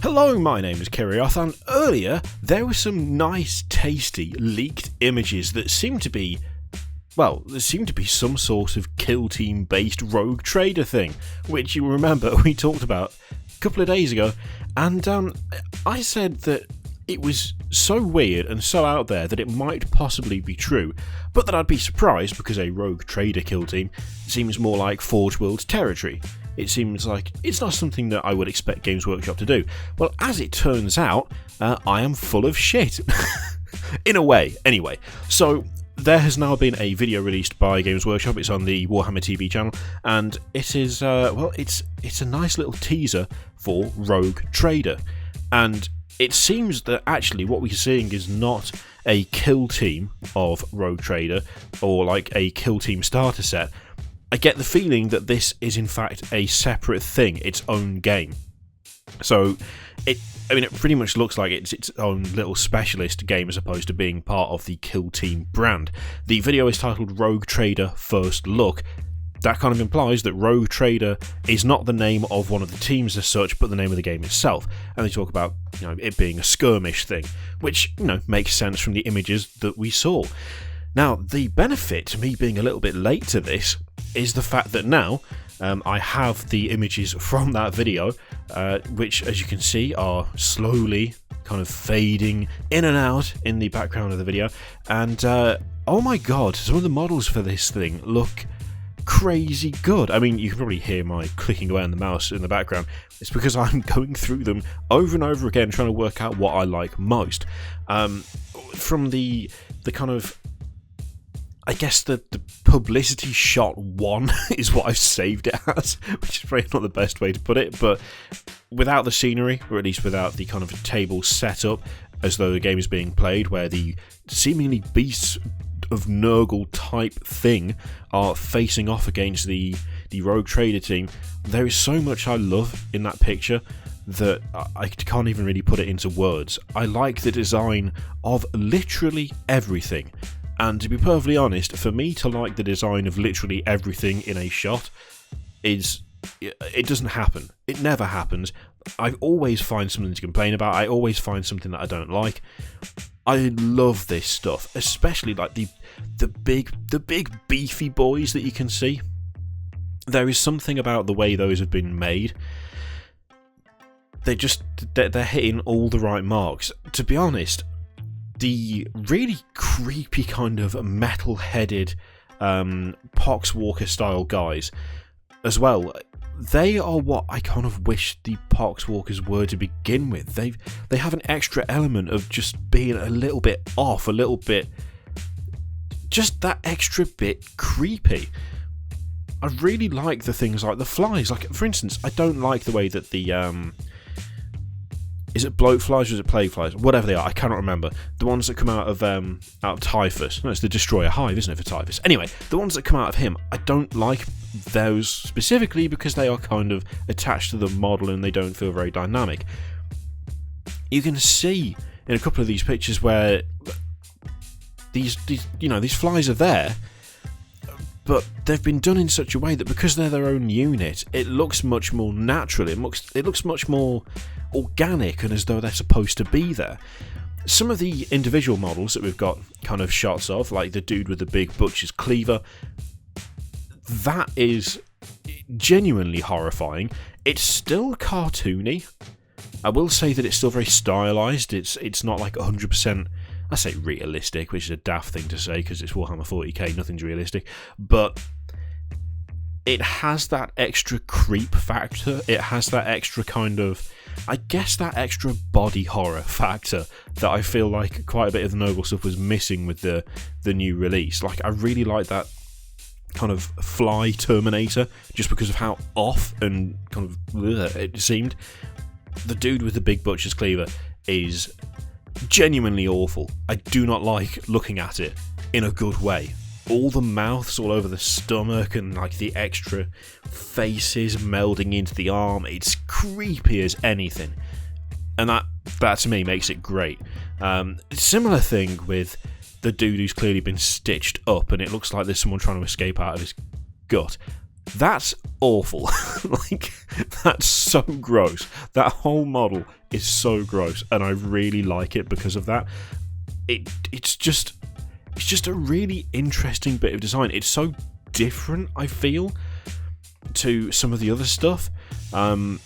Hello, my name is Kirioth, and earlier there were some nice, tasty, leaked images that seemed to be, well, there seemed to be some sort of kill team based rogue trader thing, which you remember we talked about a couple of days ago, and I said that it was so weird and so out there that it might possibly be true, but that I'd be surprised because a rogue trader kill team seems more like Forge World's territory. It seems like it's not something that I would expect Games Workshop to do. Well, as it turns out, I am full of shit. In a way, anyway. So, there has now been a video released by Games Workshop. It's on the Warhammer TV channel, and it is, it's a nice little teaser for Rogue Trader. And it seems that actually what we're seeing is not a kill team of Rogue Trader, or like a kill team starter set. I get the feeling that this is in fact a separate thing, its own game. So, it pretty much looks like it's its own little specialist game as opposed to being part of the Kill Team brand. The video is titled Rogue Trader First Look. That kind of implies that Rogue Trader is not the name of one of the teams as such, but the name of the game itself. And they talk about, it being a skirmish thing, which, makes sense from the images that we saw. Now, the benefit to me being a little bit late to this is the fact that now I have the images from that video, which, as you can see, are slowly kind of fading in and out in the background of the video. And, oh my god, some of the models for this thing look crazy good. I mean, you can probably hear my clicking away on the mouse in the background. It's because I'm going through them over and over again, trying to work out what I like most. From the kind of, I guess the publicity shot 1 is what I've saved it as, which is probably not the best way to put it, but without the scenery, or at least without the kind of table set up as though the game is being played, where the seemingly beasts of Nurgle type thing are facing off against the Rogue Trader team, there is so much I love in that picture that I can't even really put it into words. I like the design of literally everything. And to be perfectly honest, for me to like the design of literally everything in a shot it doesn't happen. It never happens. I always find something to complain about. I always find something that I don't like. I love this stuff, especially like the big beefy boys that you can see. There is something about the way those have been made. They're hitting all the right marks. To be honest, the really creepy kind of metal-headed Poxwalker style guys as well, they are what I kind of wish the Poxwalkers were to begin with. They have an extra element of just being a little bit off, a little bit, just that extra bit creepy. I really like the things like the flies. Like, for instance, I don't like the way that the is it bloat flies or is it plague flies? Whatever they are, I cannot remember. The ones that come out of Typhus. No, it's the Destroyer Hive, isn't it, for Typhus? Anyway, the ones that come out of him, I don't like those specifically because they are kind of attached to the model and they don't feel very dynamic. You can see in a couple of these pictures where these flies are there, but they've been done in such a way that because they're their own unit, it looks much more natural. It looks much more organic and as though they're supposed to be there. Some of the individual models that we've got kind of shots of, like the dude with the big butcher's cleaver, that is genuinely horrifying. It's still cartoony. I will say that it's still very stylized. It's not like 100%, I say realistic, which is a daft thing to say because it's Warhammer 40k, nothing's realistic, but it has that extra creep factor. It has that extra kind of, I guess, that extra body horror factor that I feel like quite a bit of the Nurgle stuff was missing with the new release. Like, I really like that kind of fly Terminator just because of how off and kind of it seemed. The dude with the big butcher's cleaver is genuinely awful. I do not like looking at it in a good way. All the mouths all over the stomach and like the extra faces melding into the arm, it's creepy as anything, and that to me makes it great. Similar thing with the dude who's clearly been stitched up and it looks like there's someone trying to escape out of his gut. That's awful. Like, that's so gross. That whole model is so gross, and I really like it because of that. It's just a really interesting bit of design. It's so different, I feel, to some of the other stuff. I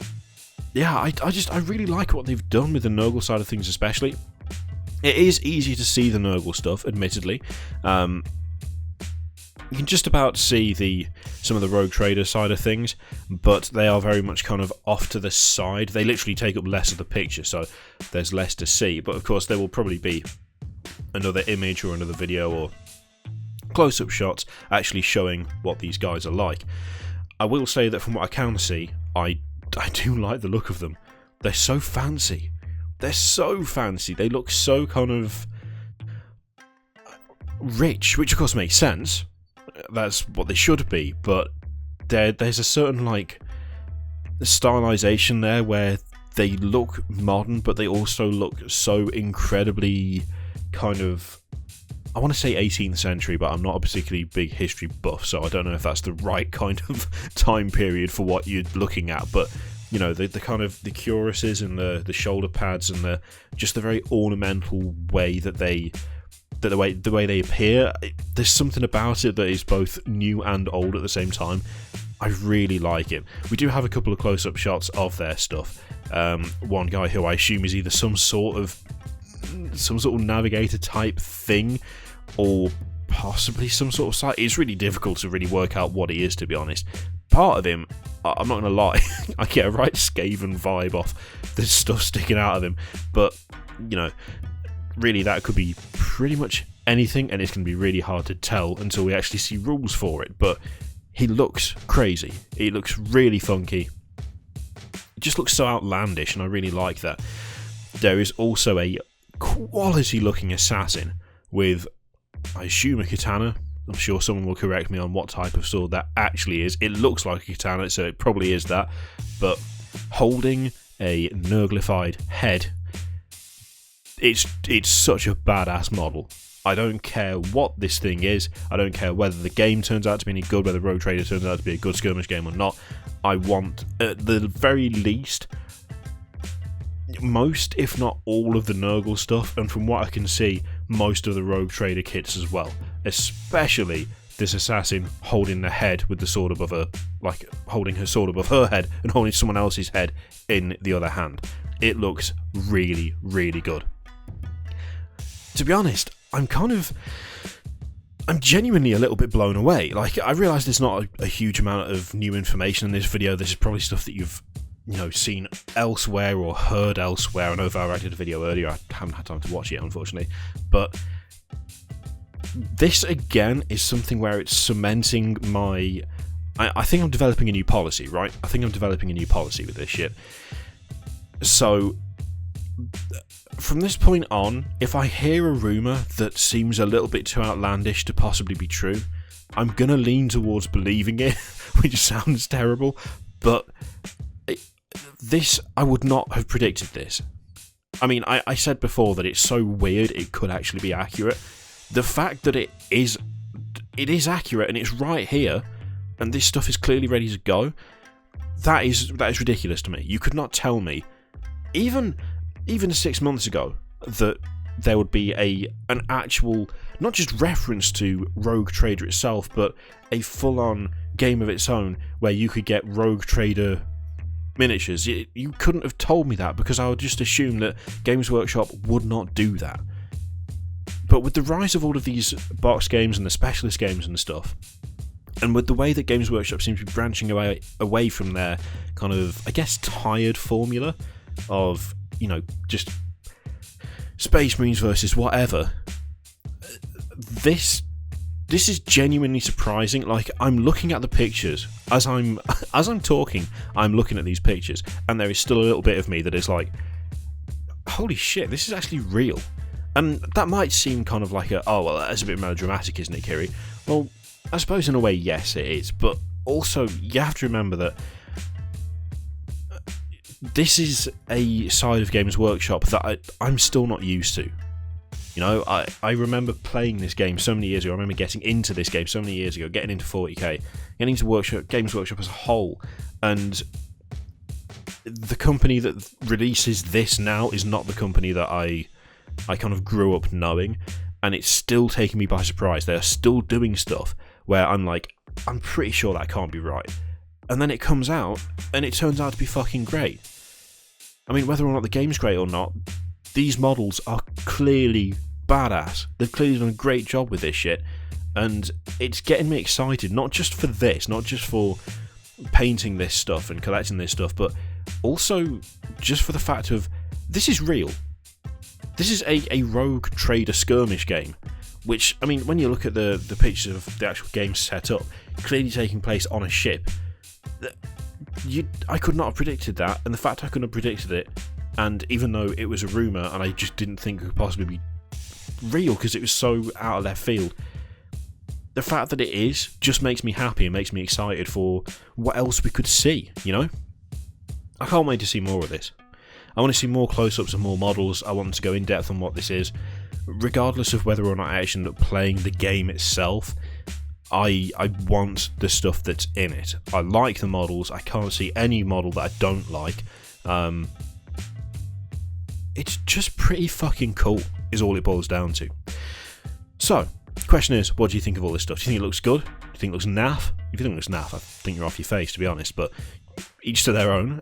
really like what they've done with the Nurgle side of things, especially. It is easy to see the Nurgle stuff, admittedly. You can just about see some of the Rogue Trader side of things, but they are very much kind of off to the side. They literally take up less of the picture, so there's less to see. But of course, there will probably be another image or another video or close-up shots actually showing what these guys are like. I will say that from what I can see, I do like the look of them. They're so fancy. They're so fancy. They look so kind of rich, which of course makes sense. That's what they should be, but there's a certain like stylization there where they look modern, but they also look so incredibly kind of, I want to say 18th century, but I'm not a particularly big history buff, so I don't know if that's the right kind of time period for what you're looking at. But you know, the kind of the cuirasses and the shoulder pads and the very ornamental way that the way they appear, there's something about it that is both new and old at the same time. I really like it. We do have a couple of close-up shots of their stuff. One guy who I assume is either some sort of navigator type thing, or possibly some sort of site. It's really difficult to really work out what he is, to be honest. Part of him, I'm not going to lie, I get a right Skaven vibe off the stuff sticking out of him, but, you know, really that could be pretty much anything, and it's going to be really hard to tell until we actually see rules for it. But he looks crazy. He looks really funky. It just looks so outlandish, and I really like that. There is also a quality looking assassin with, I assume, a katana. I'm sure someone will correct me on what type of sword that actually is. It looks like a katana, so it probably is that, but holding a Nurglified head. It's such a badass model. I don't care what this thing is. I don't care whether the game turns out to be any good, whether Rogue Trader turns out to be a good skirmish game or not. I want, at the very least, most, if not all, of the Nurgle stuff, and from what I can see, most of the Rogue Trader kits as well. Especially this assassin holding the head with the sword above her, like holding her sword above her head and holding someone else's head in the other hand. It looks really, really good. To be honest, I'm genuinely a little bit blown away. Like, I realise there's not a huge amount of new information in this video. This is probably stuff that you've, you know, seen elsewhere or heard elsewhere. I know Valorant did a video earlier. I haven't had time to watch it, unfortunately. But this, again, is something where it's cementing my... I think I'm developing a new policy, right? I think I'm developing a new policy with this shit. So, from this point on, if I hear a rumour that seems a little bit too outlandish to possibly be true, I'm going to lean towards believing it, which sounds terrible, but I would not have predicted this. I mean, I said before that it's so weird it could actually be accurate. The fact that it is accurate and it's right here, and this stuff is clearly ready to go, that is ridiculous to me. You could not tell me, even 6 months ago, that there would be an actual, not just reference to Rogue Trader itself, but a full-on game of its own where you could get Rogue Trader miniatures. You couldn't have told me that, because I would just assume that Games Workshop would not do that. But with the rise of all of these box games and the specialist games and stuff, and with the way that Games Workshop seems to be branching away from their kind of, I guess, tired formula of, you know, just Space Marines versus whatever, this is genuinely surprising. Like, I'm looking at the pictures as I'm talking. I'm looking at these pictures, and there is still a little bit of me that is like, holy shit, this is actually real. And that might seem kind of like oh well, that's a bit melodramatic, isn't it, Kiri? Well, I suppose in a way, yes, it is. But also, you have to remember that this is a side of Games Workshop that I'm still not used to. You know, I remember playing this game so many years ago. I remember getting into this game so many years ago, getting into 40k, getting into Games Workshop as a whole, and the company that releases this now is not the company that I kind of grew up knowing, and it's still taking me by surprise. They are still doing stuff where I'm like, I'm pretty sure that can't be right. And then it comes out, and it turns out to be fucking great. I mean, whether or not the game's great or not, these models are clearly badass. They've clearly done a great job with this shit, and it's getting me excited, not just for this, not just for painting this stuff and collecting this stuff, but also just for the fact of, this is real. This is a rogue trader skirmish game, which, I mean, when you look at the pictures of the actual game set up, clearly taking place on a ship, I could not have predicted that, and the fact I couldn't have predicted it, and even though it was a rumour and I just didn't think it could possibly be real because it was so out of left field, the fact that it is just makes me happy and makes me excited for what else we could see, you know? I can't wait to see more of this. I want to see more close-ups and more models. I want to go in depth on what this is. Regardless of whether or not I actually end up playing the game itself, I want the stuff that's in it. I like the models. I can't see any model that I don't like. It's just pretty fucking cool, is all it boils down to. So, the question is, what do you think of all this stuff? Do you think it looks good? Do you think it looks naff? If you think it looks naff, I think you're off your face, to be honest, but each to their own.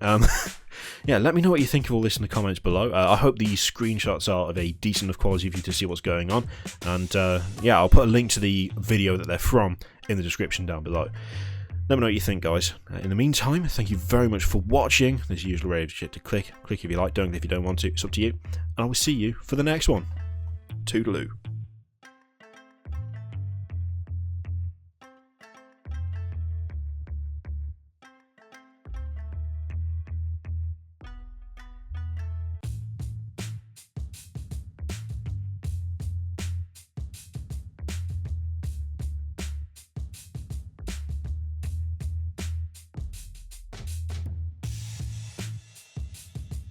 Yeah, let me know what you think of all this in the comments below. I hope these screenshots are of a decent enough quality for you to see what's going on. And yeah, I'll put a link to the video that they're from in the description down below. Let me know what you think, guys. In the meantime, thank you very much for watching. There's usual radio shit to click. Click if you like, don't if you don't want to. It's up to you. And I will see you for the next one. Toodaloo.